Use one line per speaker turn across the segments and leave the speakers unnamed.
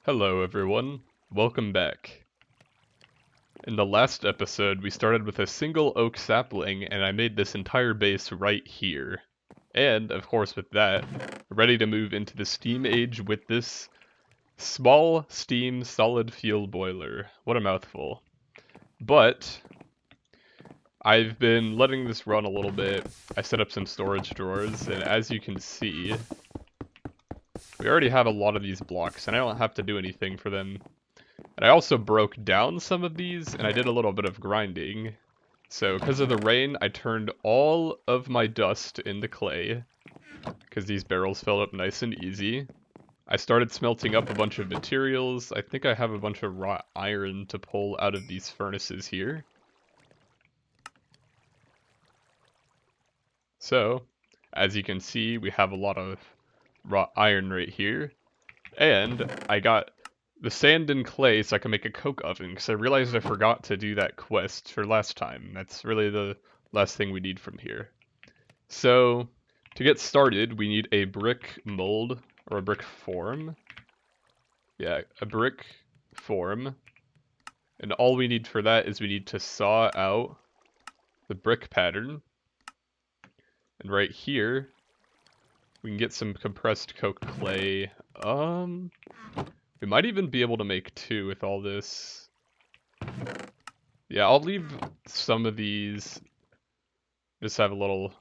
Hello everyone, welcome back. In the last episode we started with a single oak sapling and I made this entire base right here. And, of course with that, ready to move into the steam age with this small steam solid fuel boiler. What a mouthful. But, I've been letting this run a little bit. I set up some storage drawers and as you can see, we already have a lot of these blocks and I don't have to do anything for them. And I also broke down some of these, and I did a little bit of grinding. So, because of the rain, I turned all of my dust into clay, because these barrels filled up nice and easy. I started smelting up a bunch of materials. I think I have a bunch of wrought iron to pull out of these furnaces here. So, as you can see, we have a lot of wrought iron right here. And I got the sand and clay so I can make a coke oven, because I realized I forgot to do that quest for last time. That's really the last thing we need from here. So, to get started, we need a brick mold, or a brick form. Yeah, a brick form. And all we need for that is we need to saw out the brick pattern. And right here, we can get some compressed coke clay. We might even be able to make two with all this. Yeah, I'll leave some of these, just have a little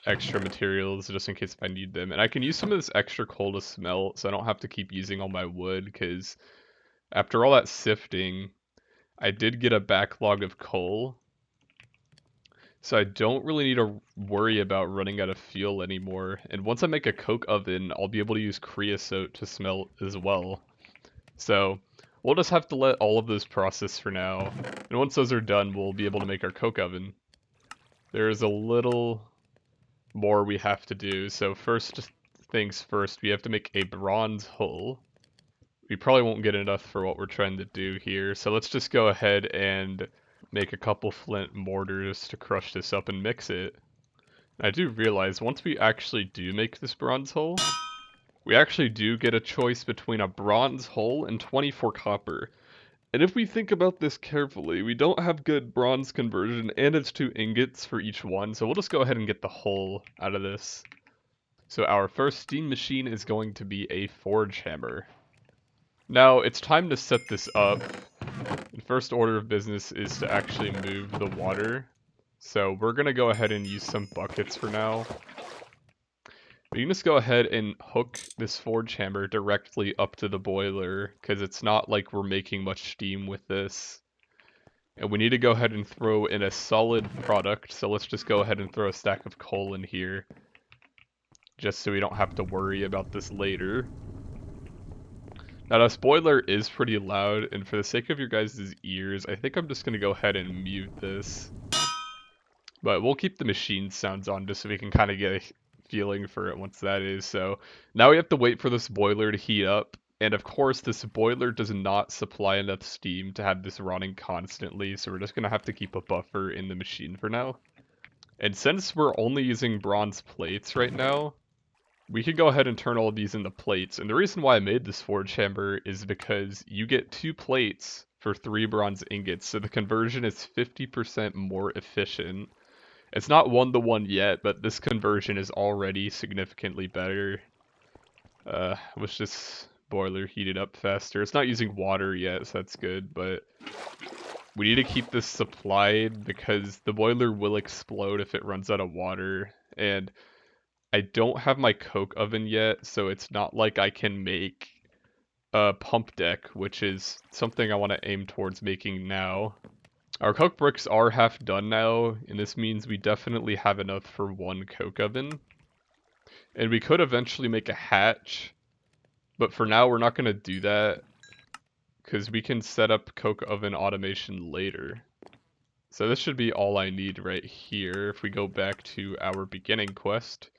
extra materials just in case if I need them. And I can use some of this extra coal to smelt so I don't have to keep using all my wood, because after all that sifting, I did get a backlog of coal. So I don't really need to worry about running out of fuel anymore. And once I make a coke oven, I'll be able to use creosote to smelt as well. So we'll just have to let all of those process for now. And once those are done, we'll be able to make our coke oven. There's a little more we have to do. So first things first, we have to make a bronze hull. We probably won't get enough for what we're trying to do here. So let's just go ahead and make a couple flint mortars to crush this up and mix it. I do realize once we actually do make this bronze hull, we actually do get a choice between a bronze hull and 24 copper. And if we think about this carefully, we don't have good bronze conversion and it's 2 ingots for each one, so we'll just go ahead and get the hull out of this. So our first steam machine is going to be a forge hammer. Now it's time to set this up. The first order of business is to actually move the water. So we're going to go ahead and use some buckets for now. We can just go ahead and hook this forge hammer directly up to the boiler, because it's not like we're making much steam with this. And we need to go ahead and throw in a solid product, so let's just go ahead and throw a stack of coal in here, just so we don't have to worry about this later. Now this boiler is pretty loud, and for the sake of your guys' ears, I think I'm just going to go ahead and mute this. But we'll keep the machine sounds on just so we can kind of get a feeling for it once that is. So now we have to wait for this boiler to heat up. And of course, this boiler does not supply enough steam to have this running constantly. So we're just going to have to keep a buffer in the machine for now. And since we're only using bronze plates right now, we can go ahead and turn all of these into plates. And the reason why I made this forge hammer is because you get 2 plates for 3 bronze ingots. So the conversion is 50% more efficient. It's not 1-to-1 yet, but this conversion is already significantly better. Wish this boiler heated up faster. It's not using water yet, so that's good, but we need to keep this supplied because the boiler will explode if it runs out of water. And I don't have my coke oven yet, so it's not like I can make a pump deck, which is something I want to aim towards making now. Our coke bricks are half done now, and this means we definitely have enough for 1 coke oven. And we could eventually make a hatch, but for now we're not going to do that, because we can set up coke oven automation later. So this should be all I need right here if we go back to our beginning quest.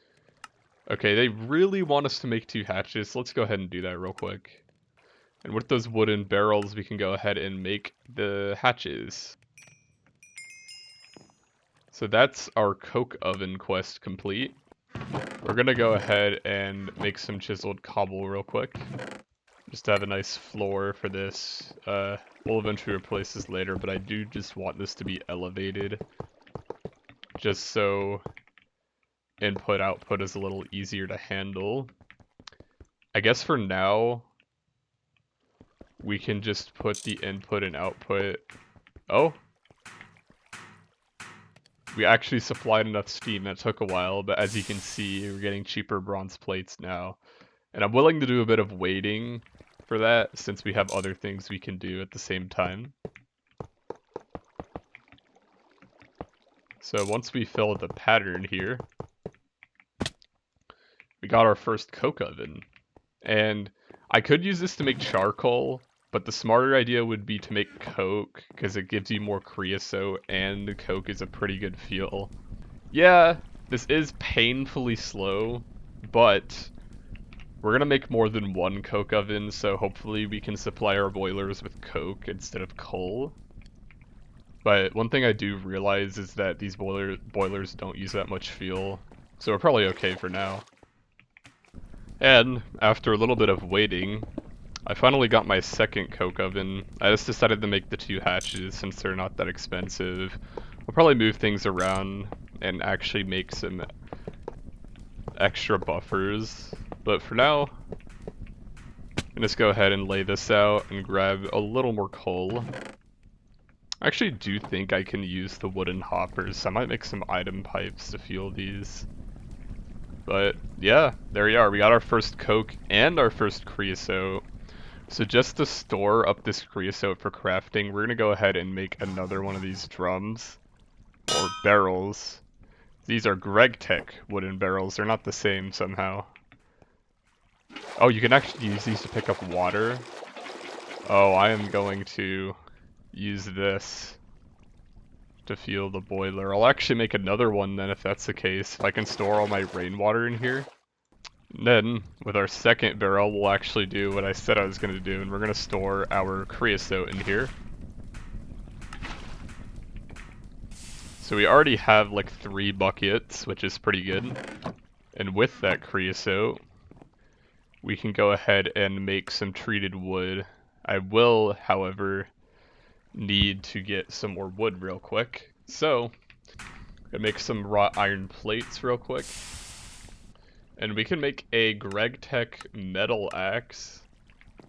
Okay, they really want us to make 2 hatches, so let's go ahead and do that real quick. And with those wooden barrels, we can go ahead and make the hatches. So that's our coke oven quest complete. We're gonna go ahead and make some chiseled cobble real quick. just to have a nice floor for this. We'll eventually replace this later, but I do just want this to be elevated, just so input output is a little easier to handle. I guess for now, we can just put the input and output. Oh, we actually supplied enough steam. That took a while, but as you can see, we're getting cheaper bronze plates now. And I'm willing to do a bit of waiting for that, since we have other things we can do at the same time. So once we fill the pattern here, we got our first coke oven. And I could use this to make charcoal, but the smarter idea would be to make coke, because it gives you more creosote, and the coke is a pretty good fuel. Yeah, this is painfully slow, but we're gonna make more than one coke oven, so hopefully we can supply our boilers with coke instead of coal. But one thing I do realize is that these boilers don't use that much fuel, so we're probably okay for now. And after a little bit of waiting, I finally got my second coke oven. I just decided to make the 2 hatches since they're not that expensive. We'll probably move things around and actually make some extra buffers. But for now, I'm just go ahead and lay this out and grab a little more coal. I actually do think I can use the wooden hoppers, so I might make some item pipes to fuel these. But yeah, there we are. We got our first coke and our first creosote. So just to store up this creosote for crafting, we're gonna go ahead and make another one of these drums, or barrels. These are Gregtech wooden barrels. They're not the same somehow. Oh, you can actually use these to pick up water. Oh, I am going to use this to fuel the boiler. I'll actually make another one then if that's the case, if I can store all my rainwater in here. And then, with our second barrel, we'll actually do what I said I was going to do, and we're going to store our creosote in here. So we already have like 3 buckets, which is pretty good. And with that creosote, we can go ahead and make some treated wood. I will, however, need to get some more wood real quick. So, I'm gonna make some wrought iron plates real quick. And we can make a Gregtech metal axe.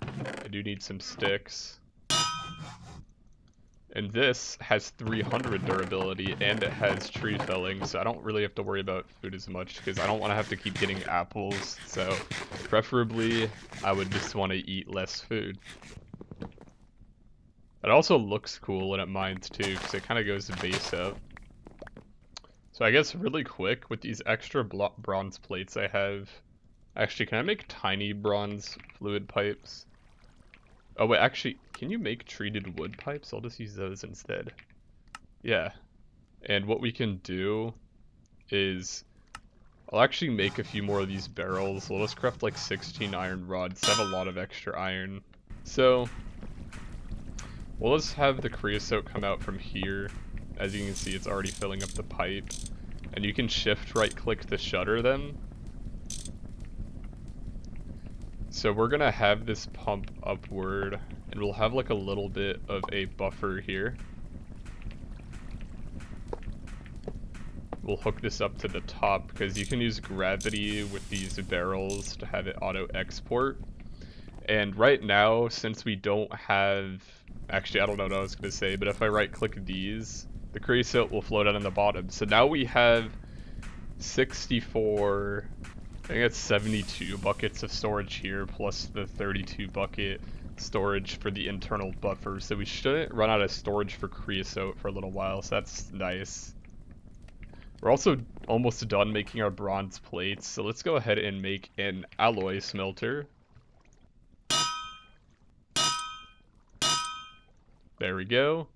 I do need some sticks. And this has 300 durability, and it has tree felling, so I don't really have to worry about food as much, because I don't want to have to keep getting apples, so preferably I would just want to eat less food. It also looks cool when it mines too, because it kind of goes base up. So I guess really quick, with these extra bronze plates I have, actually can I make tiny bronze fluid pipes? Oh wait, actually, can you make treated wood pipes? I'll just use those instead. Yeah. And what we can do is, I'll actually make a few more of these barrels. We'll just craft like 16 iron rods. I have a lot of extra iron. So, we'll just have the creosote come out from here. As you can see, it's already filling up the pipe. And you can shift right click to shutter them. So we're gonna have this pump upward, and we'll have like a little bit of a buffer here. We'll hook this up to the top, because you can use gravity with these barrels to have it auto export. And right now, since we don't have, actually I don't know what I was gonna say, but if I right click these, the creosote will float out on the bottom. So now we have 64, I think that's 72 buckets of storage here, plus the 32 bucket storage for the internal buffer. So we shouldn't run out of storage for creosote for a little while, so that's nice. We're also almost done making our bronze plates, so let's go ahead and make an alloy smelter. There we go.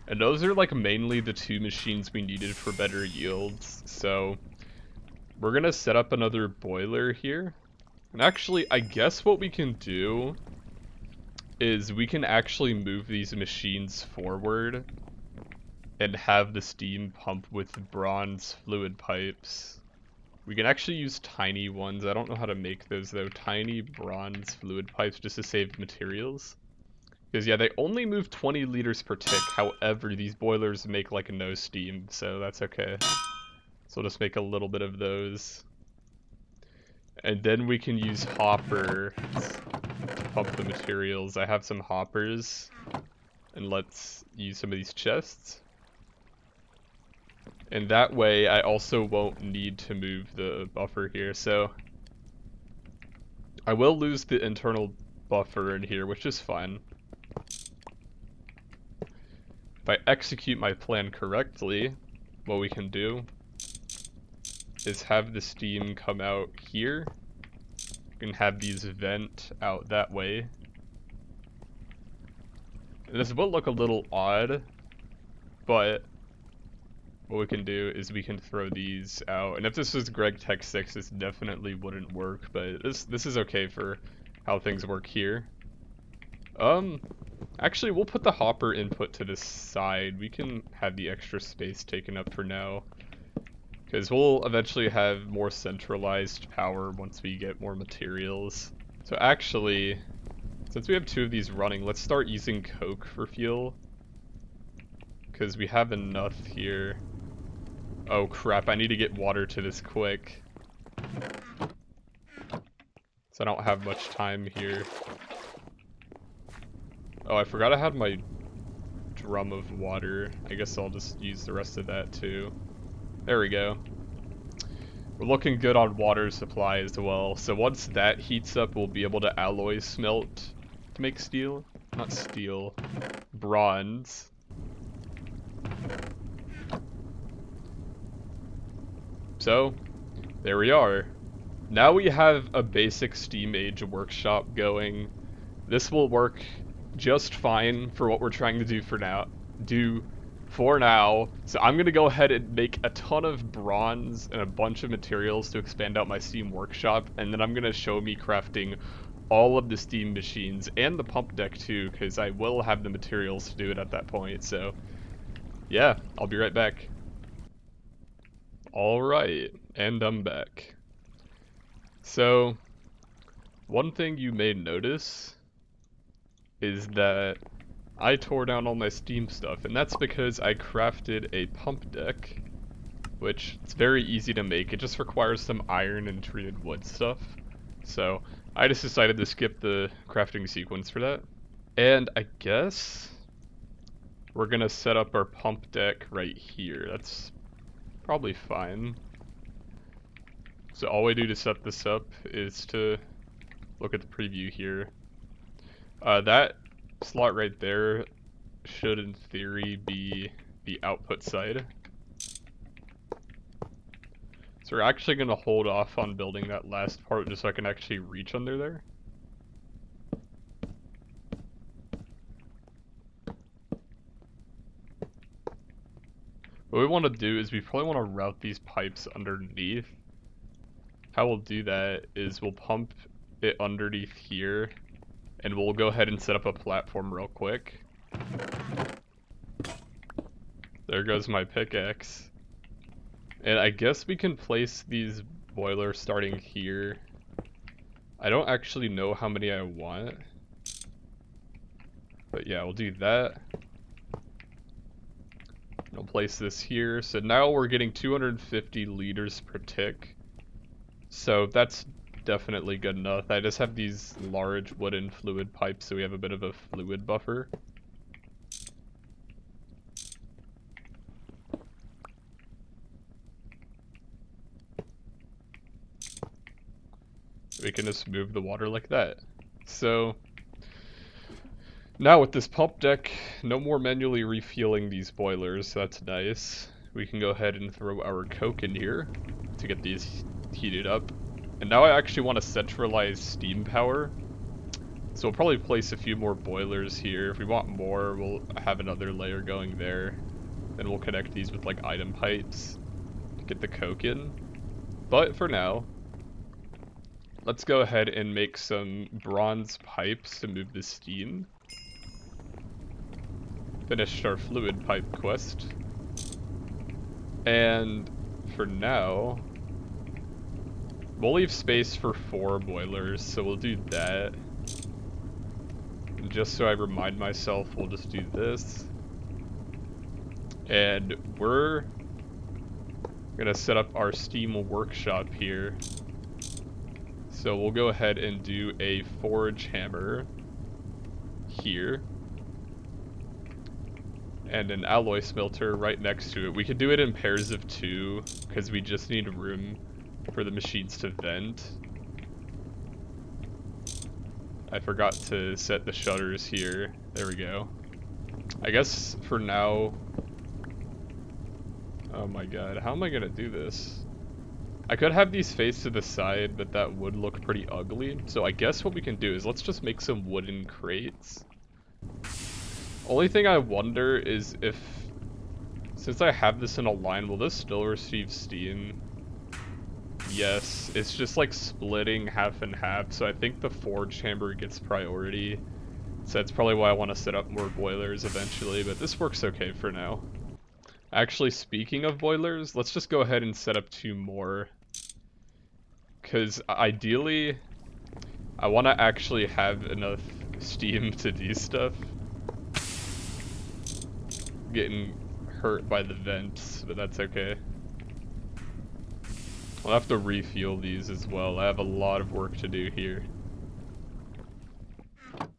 And those are like mainly the 2 machines we needed for better yields, so we're gonna set up another boiler here. And actually, I guess what we can do is we can actually move these machines forward and have the steam pump with bronze fluid pipes. We can actually use tiny ones. I don't know how to make those though. Tiny bronze fluid pipes just to save materials. Because yeah, they only move 20 liters per tick. However, these boilers make like no steam, so that's okay. So we'll just make a little bit of those. And then we can use hoppers to pump the materials. I have some hoppers. And let's use some of these chests. And that way I also won't need to move the buffer here. So I will lose the internal buffer in here, which is fine. If I execute my plan correctly, what we can do is have the steam come out here. We can have these vent out that way. And this will look a little odd, but what we can do is we can throw these out. And if this was Gregtech 6, this definitely wouldn't work, but this is okay for how things work here. Actually, we'll put the hopper input to the side. We can have the extra space taken up for now, because we'll eventually have more centralized power once we get more materials. So actually, since we have 2 of these running, let's start using coke for fuel, because we have enough here. Oh crap, I need to get water to this quick. So I don't have much time here. Oh, I forgot I had my drum of water. I guess I'll just use the rest of that too. There we go. We're looking good on water supply as well. So once that heats up, we'll be able to alloy smelt to make steel. Not steel, bronze. So, there we are. Now we have a basic Steam Age workshop going. This will work just fine for what we're trying to do for now. So I'm gonna go ahead and make a ton of bronze and a bunch of materials to expand out my Steam workshop, and then I'm gonna show me crafting all of the steam machines and the pump deck too, because I will have the materials to do it at that point. So yeah, I'll be right back. Alright, and I'm back. So, one thing you may notice is that I tore down all my steam stuff, and that's because I crafted a pump deck, which it's very easy to make. It just requires some iron and treated wood stuff. So, I just decided to skip the crafting sequence for that. And I guess we're gonna set up our pump deck right here. That's probably fine. So all we do to set this up is to look at the preview here. That slot right there should in theory be the output side. So we're actually going to hold off on building that last part just so I can actually reach under there. What we want to do is we probably want to route these pipes underneath. How we'll do that is we'll pump it underneath here, and we'll go ahead and set up a platform real quick. There goes my pickaxe. And I guess we can place these boilers starting here. I don't actually know how many I want. But yeah, we'll do that. I'll place this here. So now we're getting 250 liters per tick. So that's definitely good enough. I just have these large wooden fluid pipes, so we have a bit of a fluid buffer. We can just move the water like that. So now with this pump deck, no more manually refueling these boilers, so that's nice. We can go ahead and throw our coke in here to get these heated up. And now I actually want to centralize steam power. So we'll probably place a few more boilers here. If we want more, we'll have another layer going there. Then we'll connect these with like item pipes to get the coke in. But for now, let's go ahead and make some bronze pipes to move the steam. Finished our fluid pipe quest. And for now, We'll leave space for 4 boilers, so we'll do that. And just so I remind myself, we'll just do this. And we're gonna set up our steam workshop here. So we'll go ahead and do a forge hammer here. And an alloy smelter right next to it. We could do it in pairs of 2, because we just need room for the machines to vent. I forgot to set the shutters here. There we go. I guess for now... Oh my god, how am I gonna do this? I could have these face to the side, but that would look pretty ugly. So I guess what we can do is let's just make some wooden crates. Only thing I wonder is if... Since I have this in a line, will this still receive steam? Yes, it's just like splitting half and half, so I think the forge hammer gets priority. So that's probably why I want to set up more boilers eventually, but this works okay for now. Actually, speaking of boilers, let's just go ahead and set up 2 more. Because ideally, I want to actually have enough steam to do stuff. Getting hurt by the vents, but that's okay. I'll have to refuel these as well. I have a lot of work to do here.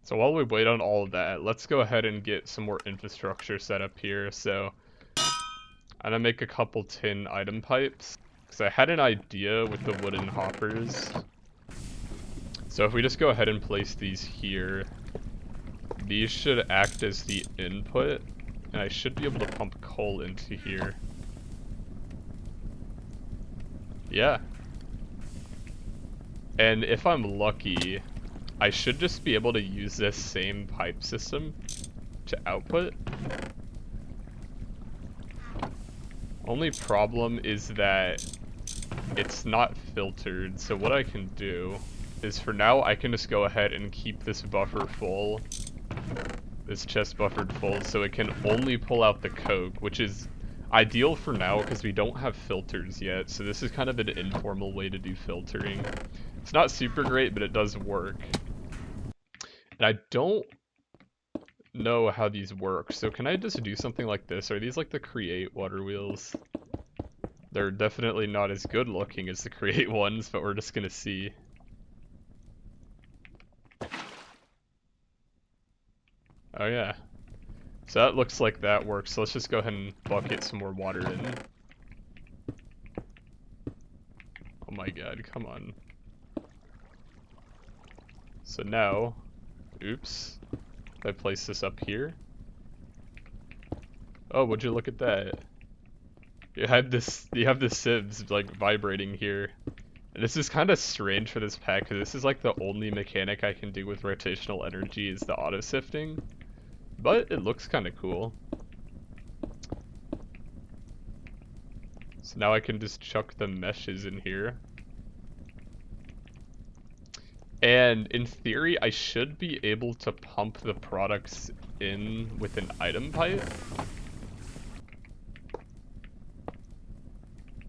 So while we wait on all of that, let's go ahead and get some more infrastructure set up here. So I'm gonna make a couple tin item pipes, because I had an idea with the wooden hoppers. So if we just go ahead and place these here, these should act as the input, and I should be able to pump coal into here. Yeah. And if I'm lucky, I should just be able to use this same pipe system to output. Only problem is that it's not filtered, so what I can do is for now I can just go ahead and keep this buffer full, this chest buffered full, so it can only pull out the coke, which is ideal for now because we don't have filters yet, so this is kind of an informal way to do filtering. It's not super great, but it does work. And I don't know how these work, so can I just do something like this? Are these like the create water wheels? They're definitely not as good looking as the create ones, but we're just gonna see. Oh yeah. So that looks like that works, so let's just go ahead and bucket some more water in. Oh my god, come on. So now, oops, if I place this up here. Oh, would you look at that? You have the sieves like vibrating here. And this is kind of strange for this pack, because this is like the only mechanic I can do with rotational energy is the auto sifting. But it looks kind of cool. So now I can just chuck the meshes in here. And in theory, I should be able to pump the products in with an item pipe.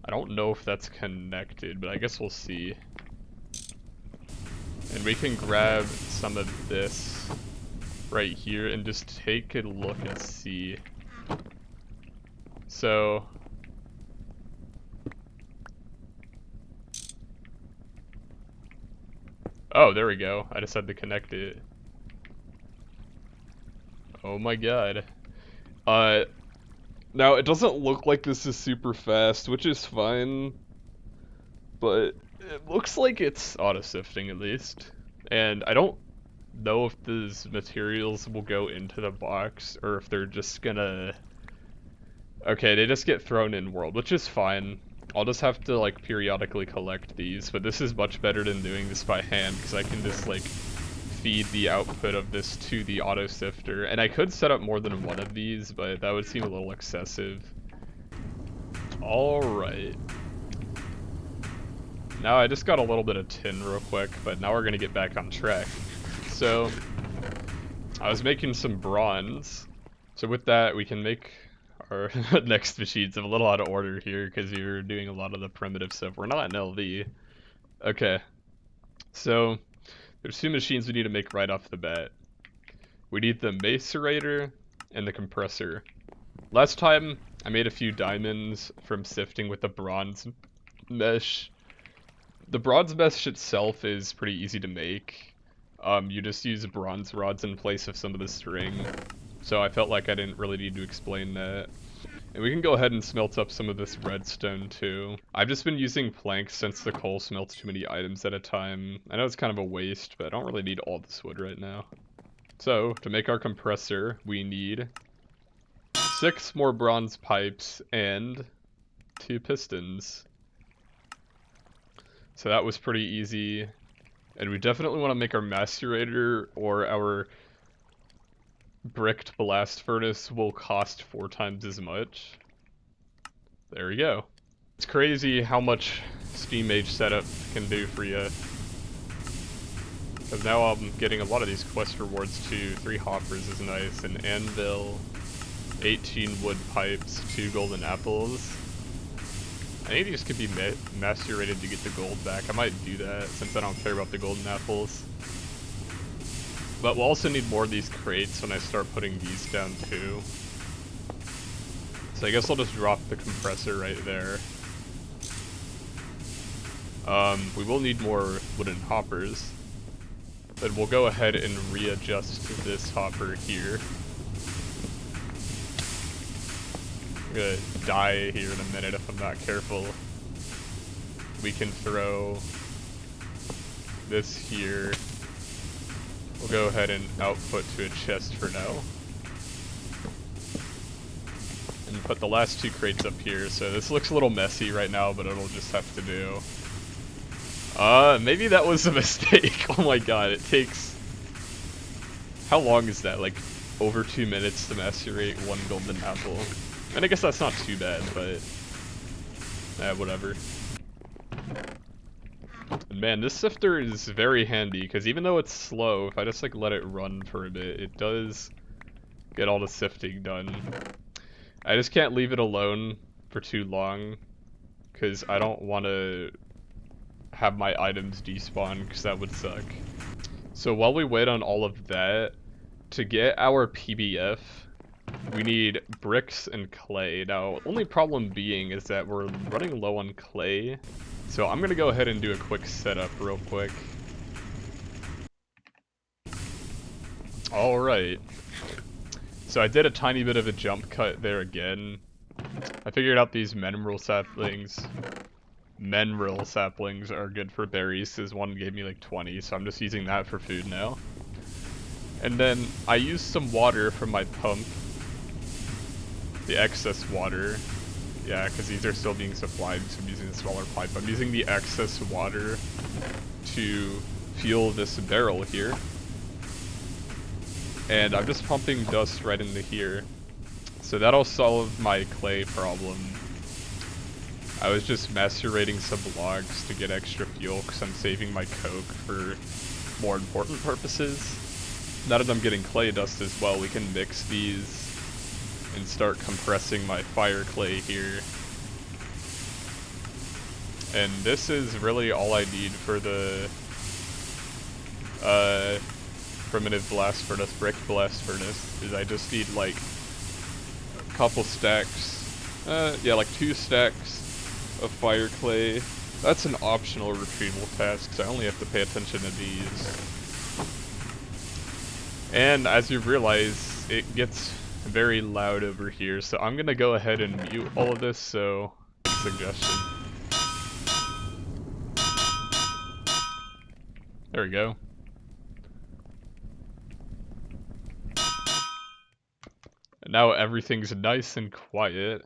I don't know if that's connected, but I guess we'll see. And we can grab some of this right here and just take a look and see. So oh, there we go. I just had to connect it. Oh my god. Now it doesn't look like this is super fast, which is fine, but it looks like it's auto sifting at least. And I don't know if these materials will go into the box or if they're just gonna... Okay, they just get thrown in world, which is fine. I'll just have to like periodically collect these, but this is much better than doing this by hand because I can just like feed the output of this to the auto sifter. And I could set up more than one of these, but that would seem a little excessive. Alright. Now I just got a little bit of tin real quick, but now we're gonna get back on track. So I was making some bronze. So with that we can make our next machines. I'm a little out of order here because we were doing a lot of the primitive stuff. We're not in LV. Okay, so there's two machines we need to make right off the bat. We need the macerator and the compressor. Last time, I made a few diamonds from sifting with the bronze mesh. The bronze mesh itself is pretty easy to make. You just use bronze rods in place of some of the string. So I felt like I didn't really need to explain that. And we can go ahead and smelt up some of this redstone too. I've just been using planks since the coal smelts too many items at a time. I know it's kind of a waste, but I don't really need all this wood right now. So, to make our compressor, we need 6 more bronze pipes and 2 pistons. So that was pretty easy. And we definitely want to make our macerator, or our bricked blast furnace will cost 4 times as much. There we go. It's crazy how much Steam Age setup can do for you. Because now I'm getting a lot of these quest rewards too. 3 hoppers is nice, an anvil, 18 wood pipes, 2 golden apples. I think these could be macerated to get the gold back. I might do that since I don't care about the golden apples. But we'll also need more of these crates when I start putting these down too. So I guess I'll just drop the compressor right there. We will need more wooden hoppers. But we'll go ahead and readjust this hopper here. I'm gonna die here in a minute if I'm not careful. We can throw this here. We'll go ahead and output to a chest for now. And put the last 2 crates up here. So this looks a little messy right now, but it'll just have to do. Maybe that was a mistake. Oh my god, it takes... How long is that? Like, over 2 minutes to macerate 1 golden apple. And I guess that's not too bad, but... whatever. And man, this sifter is very handy, because even though it's slow, if I just like let it run for a bit, it does get all the sifting done. I just can't leave it alone for too long, because I don't want to have my items despawn, because that would suck. So while we wait on all of that, to get our PBF, we need bricks and clay. Now, only problem being is that we're running low on clay, so I'm gonna go ahead and do a quick setup real quick. Alright. So I did a tiny bit of a jump cut there again. I figured out these mineral saplings. Mineral saplings are good for berries, because one gave me like 20, so I'm just using that for food now. And then I used some water from my pump. The excess water. Yeah, because these are still being supplied, so I'm using a smaller pipe. I'm using the excess water to fuel this barrel here. And I'm just pumping dust right into here. So that'll solve my clay problem. I was just macerating some logs to get extra fuel because I'm saving my coke for more important purposes. Now that I'm getting clay dust as well, we can mix these and start compressing my fire clay here. And this is really all I need for the primitive blast furnace, brick blast furnace, is I just need like a couple stacks, yeah, like 2 stacks of fire clay. That's an optional retrieval task, so I only have to pay attention to these. And as you realize, it gets very loud over here, so I'm gonna go ahead and mute all of this, so suggestion. There we go. And now everything's nice and quiet.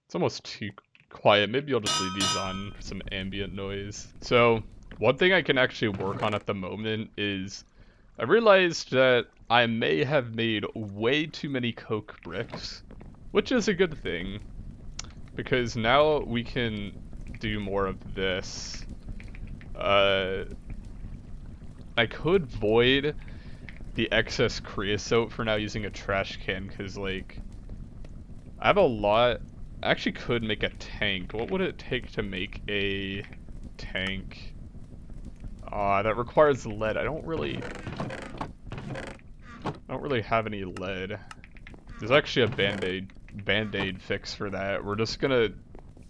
It's almost too quiet. Maybe I'll just leave these on for some ambient noise. So, one thing I can actually work on at the moment is I realized that I may have made way too many coke bricks, which is a good thing, because now we can do more of this. I could void the excess creosote for now using a trash can, because like I have a lot. I actually could make a tank. What would it take to make a tank. That requires lead. I don't really have any lead. There's actually a band-aid fix for that. We're just gonna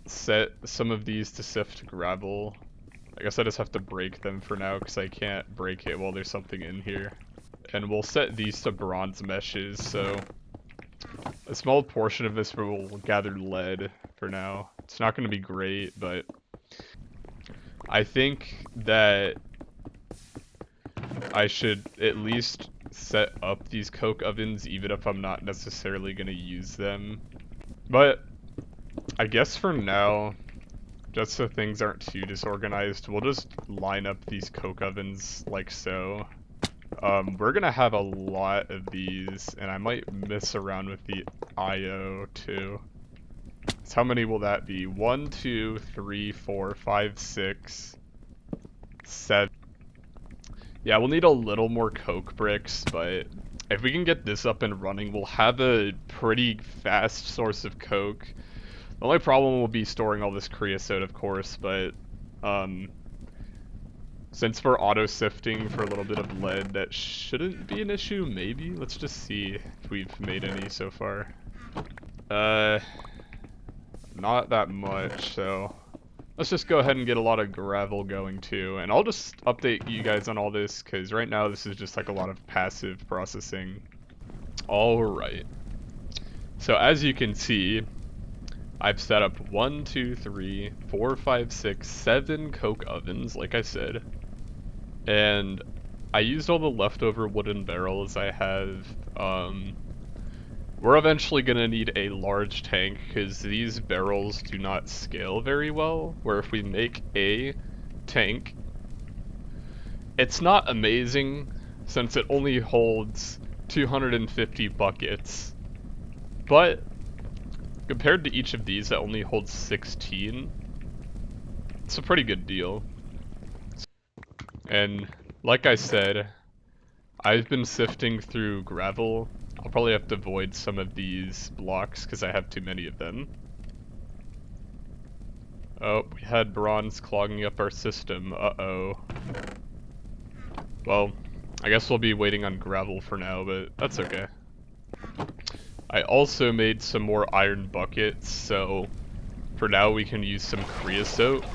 set some of these to sift gravel. I guess I just have to break them for now because I can't break it while there's something in here. And we'll set these to bronze meshes, so a small portion of this will gather lead for now. It's not going to be great, but I think that I should at least set up these coke ovens even if I'm not necessarily going to use them. But I guess for now, just so things aren't too disorganized, we'll just line up these coke ovens like so. We're gonna have a lot of these, and I might mess around with the IO too. So how many will that be? 1, 2, 3, 4, 5, 6, 7. Yeah, we'll need a little more coke bricks, but if we can get this up and running, we'll have a pretty fast source of coke. The only problem will be storing all this creosote, of course, but since we're auto-sifting for a little bit of lead, that shouldn't be an issue, maybe? Let's just see if we've made any so far. Not that much, so let's just go ahead and get a lot of gravel going too, and I'll just update you guys on all this, because right now this is just like a lot of passive processing. Alright. So as you can see, I've set up 1, 2, 3, 4, 5, 6, 7 coke ovens, like I said. And I used all the leftover wooden barrels I have. We're eventually going to need a large tank because these barrels do not scale very well, where if we make a tank, it's not amazing since it only holds 250 buckets, but compared to each of these that only holds 16, it's a pretty good deal. And like I said, I've been sifting through gravel. I'll probably have to void some of these blocks because I have too many of them. Oh, we had bronze clogging up our system. Uh-oh. Well, I guess we'll be waiting on gravel for now, but that's okay. I also made some more iron buckets, so for now we can use some creosote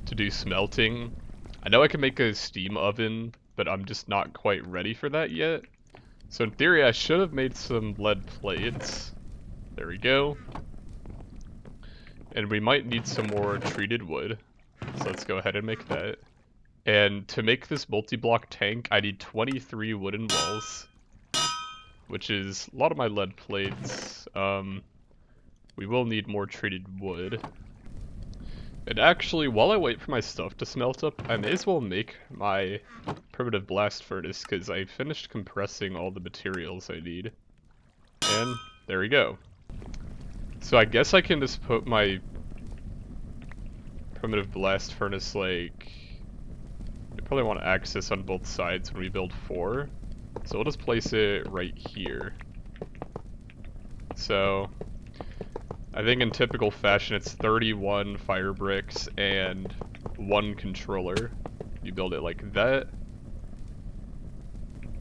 to do smelting. I know I can make a steam oven, but I'm just not quite ready for that yet. So in theory, I should have made some lead plates. There we go. And we might need some more treated wood. So let's go ahead and make that. And to make this multi-block tank, I need 23 wooden walls, which is a lot of my lead plates. We will need more treated wood. And actually, while I wait for my stuff to smelt up, I may as well make my primitive blast furnace, because I finished compressing all the materials I need. And there we go. So I guess I can just put my primitive blast furnace, like, I probably want access on both sides when we build 4. So we'll just place it right here. So I think in typical fashion it's 31 fire bricks and 1 controller. You build it like that.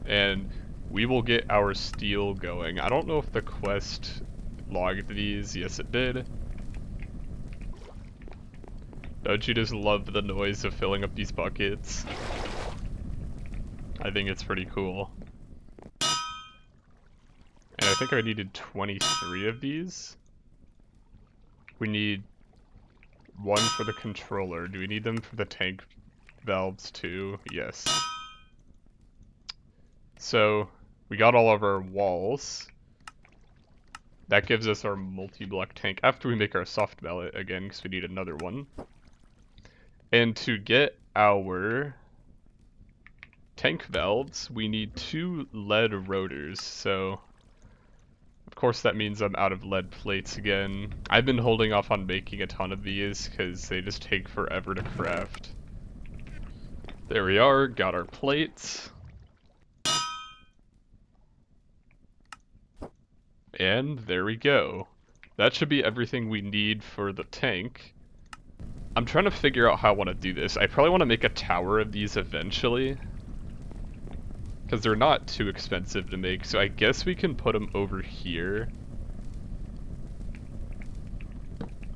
And we will get our steel going. I don't know if the quest logged these. Yes, it did. Don't you just love the noise of filling up these buckets? I think it's pretty cool. And I think I needed 23 of these. We need 1 for the controller. Do we need them for the tank valves too? Yes. So we got all of our walls. That gives us our multi-block tank after we make our soft mallet again, because we need another one. And to get our tank valves, we need 2 lead rotors. So of course that means I'm out of lead plates again. I've been holding off on making a ton of these because they just take forever to craft. There we are, got our plates. And there we go. That should be everything we need for the tank. I'm trying to figure out how I want to do this. I probably want to make a tower of these eventually, because they're not too expensive to make, so I guess we can put them over here.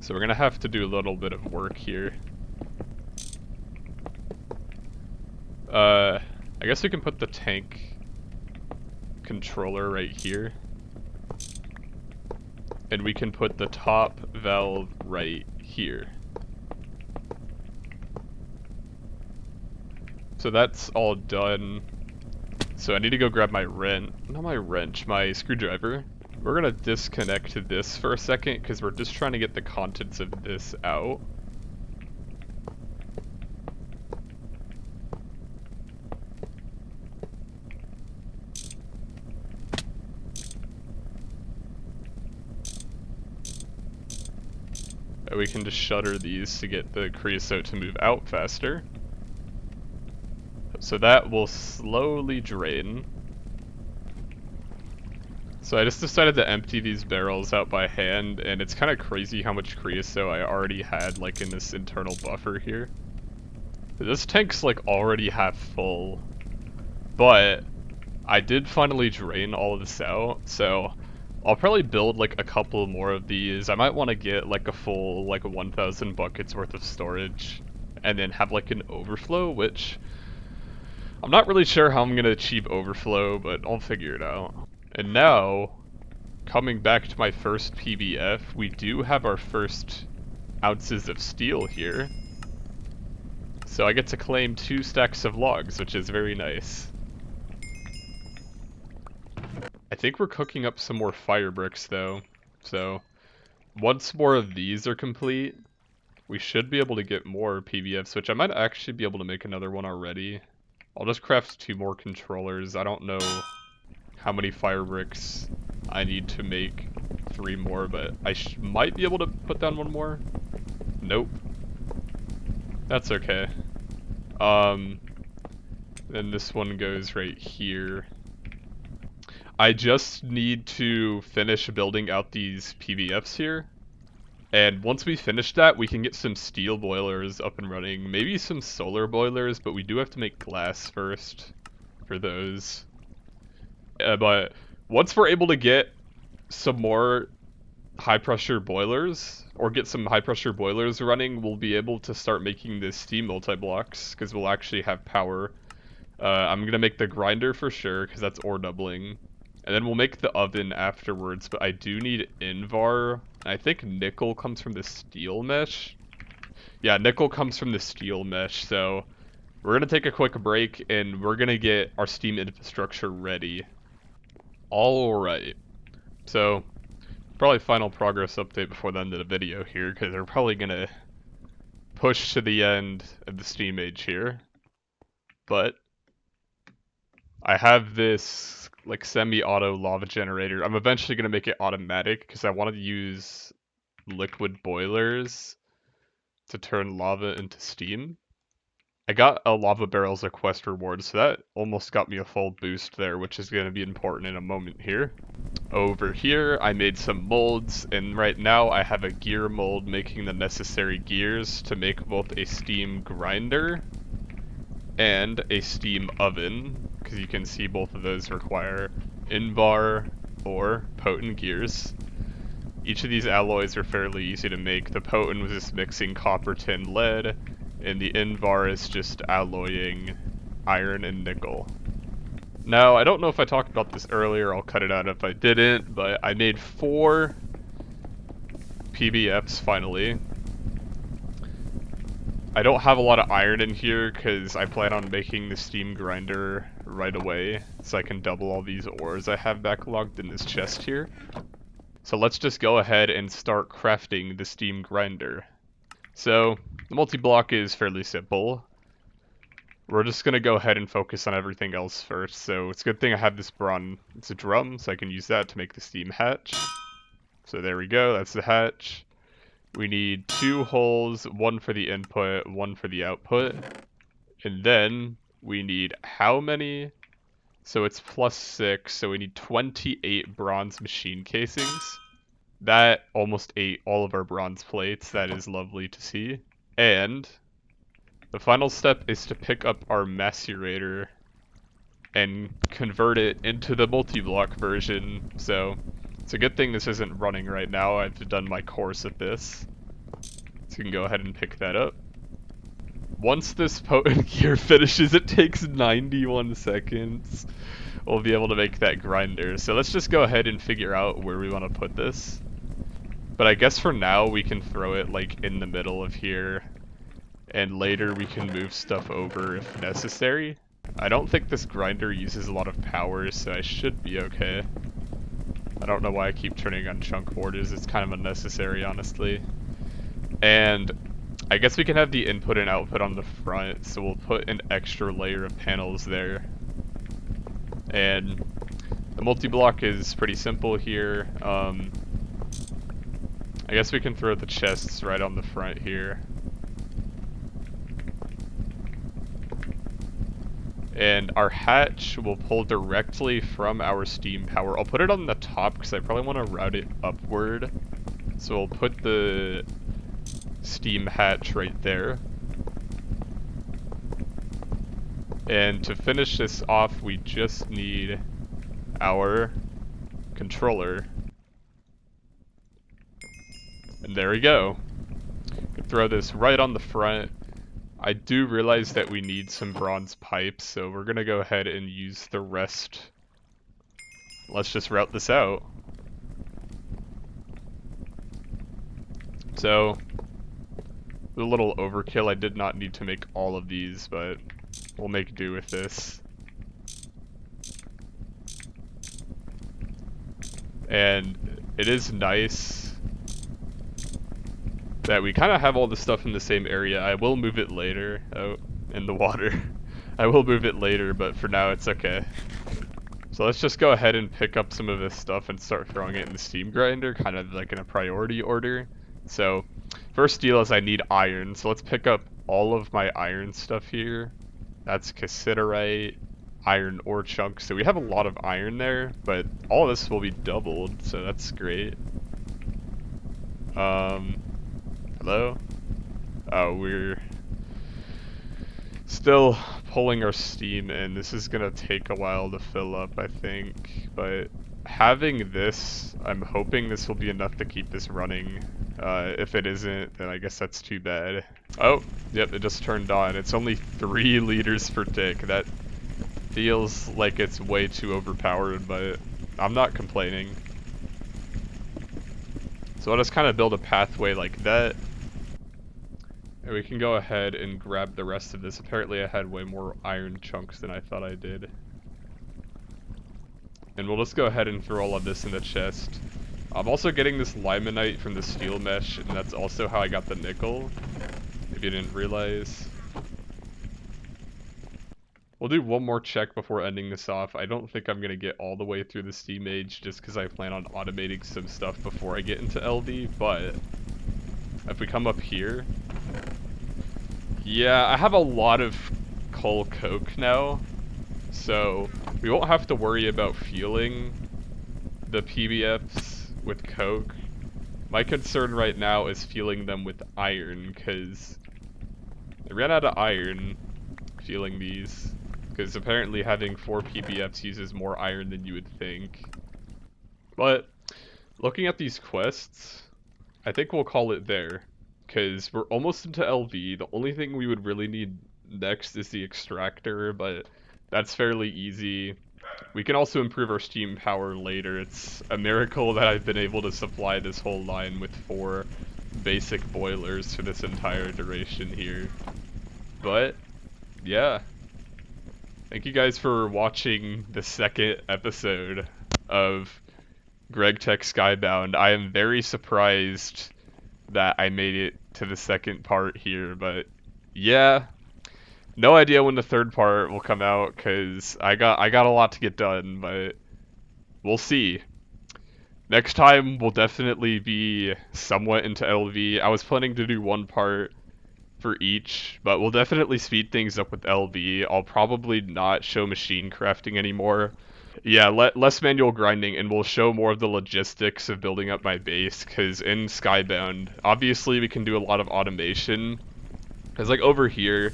So we're gonna have to do a little bit of work here. I guess we can put the tank controller right here. And we can put the top valve right here. So that's all done. So I need to go grab my my screwdriver. We're gonna disconnect this for a second because we're just trying to get the contents of this out. We can just shutter these to get the creosote to move out faster. So that will slowly drain. So I just decided to empty these barrels out by hand, and it's kind of crazy how much creosote I already had like in this internal buffer here. This tank's like already half full, but I did finally drain all of this out, so I'll probably build like a couple more of these. I might want to get like a full like 1,000 buckets worth of storage and then have like an overflow, which I'm not really sure how I'm going to achieve overflow, but I'll figure it out. And now, coming back to my first PBF, we do have our first ounces of steel here. So I get to claim 2 stacks of logs, which is very nice. I think we're cooking up some more fire bricks though, so once more of these are complete, we should be able to get more PBFs, which I might actually be able to make another one already. I'll just craft 2 more controllers. I don't know how many fire bricks I need to make 3 more, but I might be able to put down 1 more. Nope. That's okay. Then this one goes right here. I just need to finish building out these PBFs here. And once we finish that, we can get some steel boilers up and running. Maybe some solar boilers, but we do have to make glass first for those. But once we're able to get some more high pressure boilers, or get some high pressure boilers running, we'll be able to start making the steam multi-blocks, because we'll actually have power. I'm going to make the grinder for sure, because that's ore doubling. And then we'll make the oven afterwards, but I do need Invar. I think nickel comes from the steel mesh. Yeah, nickel comes from the steel mesh, so we're going to take a quick break, and we're going to get our steam infrastructure ready. Alright, so probably final progress update before the end of the video here, because we're probably going to push to the end of the steam age here. But I have this like semi-auto lava generator. I'm eventually going to make it automatic because I want to use liquid boilers to turn lava into steam. I got a lava barrels a quest reward, so that almost got me a full boost there, which is going to be important in a moment here. Over here, I made some molds, and right now I have a gear mold making the necessary gears to make both a steam grinder and a steam oven, because you can see both of those require Invar or potent gears. Each of these alloys are fairly easy to make. The potent was just mixing copper, tin, lead, and the Invar is just alloying iron and nickel. Now, I don't know if I talked about this earlier, I'll cut it out if I didn't, but I made 4 PBFs finally. I don't have a lot of iron in here because I plan on making the steam grinder right away, so I can double all these ores I have backlogged in this chest here. So let's just go ahead and start crafting the steam grinder. So the multi-block is fairly simple. We're just going to go ahead and focus on everything else first. So it's a good thing I have this it's a drum, so I can use that to make the steam hatch. So there we go, that's the hatch. We need 2 holes, 1 for the input, 1 for the output. And then we need how many? So it's +6, so we need 28 bronze machine casings. That almost ate all of our bronze plates. That is lovely to see. And the final step is to pick up our macerator and convert it into the multi-block version. So it's a good thing this isn't running right now. I've done my course at this. So you can go ahead and pick that up. Once this potent gear finishes, it takes 91 seconds. We'll be able to make that grinder. So let's just go ahead and figure out where we want to put this. But I guess for now we can throw it like in the middle of here, and later we can move stuff over if necessary. I don't think this grinder uses a lot of power, so I should be okay. I don't know why I keep turning on chunk borders. It's kind of unnecessary, honestly. And I guess we can have the input and output on the front, so we'll put an extra layer of panels there. And the multi-block is pretty simple here. I guess we can throw the chests right on the front here. And our hatch will pull directly from our steam power. I'll put it on the top because I probably want to route it upward. So we'll put the steam hatch right there. And to finish this off, we just need our controller. And there we go. Throw this right on the front. I do realize that we need some bronze pipes, so we're gonna go ahead and use the rest. Let's just route this out. So, a little overkill. I did not need to make all of these, but we'll make do with this. And it is nice that we kind of have all the stuff in the same area. I will move it later. Oh, in the water. I will move it later, but for now it's okay. So let's just go ahead and pick up some of this stuff and start throwing it in the steam grinder, kind of like in a priority order. So first deal is I need iron, so let's pick up all of my iron stuff here. That's cassiterite, iron ore chunks. So we have a lot of iron there, but all of this will be doubled, so that's great. Hello? Oh, we're still pulling our steam in. This is gonna take a while to fill up, I think. But having this, I'm hoping this will be enough to keep this running. If it isn't, then I guess that's too bad. Oh, yep, it just turned on. It's only 3 liters per tick. That feels like it's way too overpowered, but I'm not complaining. So I'll just kind of build a pathway like that. And we can go ahead and grab the rest of this. Apparently I had way more iron chunks than I thought I did. And we'll just go ahead and throw all of this in the chest. I'm also getting this limonite from the steel mesh, and that's also how I got the nickel, if you didn't realize. We'll do one more check before ending this off. I don't think I'm going to get all the way through the steam age just because I plan on automating some stuff before I get into LD, but if we come up here, yeah, I have a lot of coal coke now, so we won't have to worry about fueling the PBFs with coke. My concern right now is fueling them with iron, because I ran out of iron fueling these, because apparently having 4 PBFs uses more iron than you would think. But looking at these quests, I think we'll call it there, because we're almost into LV. The only thing we would really need next is the extractor, but that's fairly easy. We can also improve our steam power later. It's a miracle that I've been able to supply this whole line with 4 basic boilers for this entire duration here. But yeah, thank you guys for watching the second episode of Gregtech Skybound. I am very surprised that I made it to the second part here, but yeah, no idea when the third part will come out because I got a lot to get done, but we'll see. Next time will definitely be somewhat into LV. I was planning to do 1 part for each, but we'll definitely speed things up with LV. I'll probably not show machine crafting anymore. Yeah, less manual grinding, and we'll show more of the logistics of building up my base, because in Skybound, obviously we can do a lot of automation, Because like over here,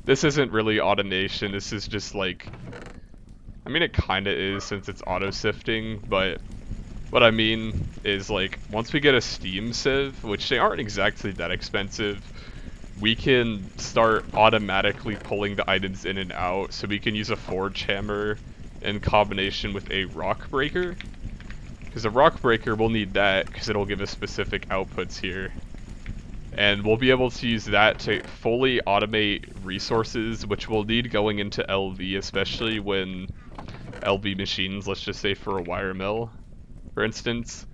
this isn't really automation, this is just like, I mean it kinda is since it's auto sifting, but what I mean is like once we get a steam sieve, which they aren't exactly that expensive, we can start automatically pulling the items in and out, so we can use a forge hammer in combination with a rock breaker. Because a rock breaker, we'll need that because it'll give us specific outputs here. And we'll be able to use that to fully automate resources, which we'll need going into LV, especially when LV machines, let's just say for a wire mill, for instance.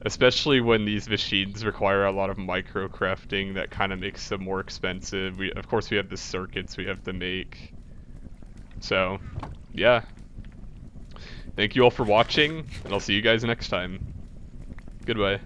Especially when these machines require a lot of micro crafting, that kind of makes them more expensive. Of course we have the circuits we have to make. So, yeah. Thank you all for watching, and I'll see you guys next time. Goodbye.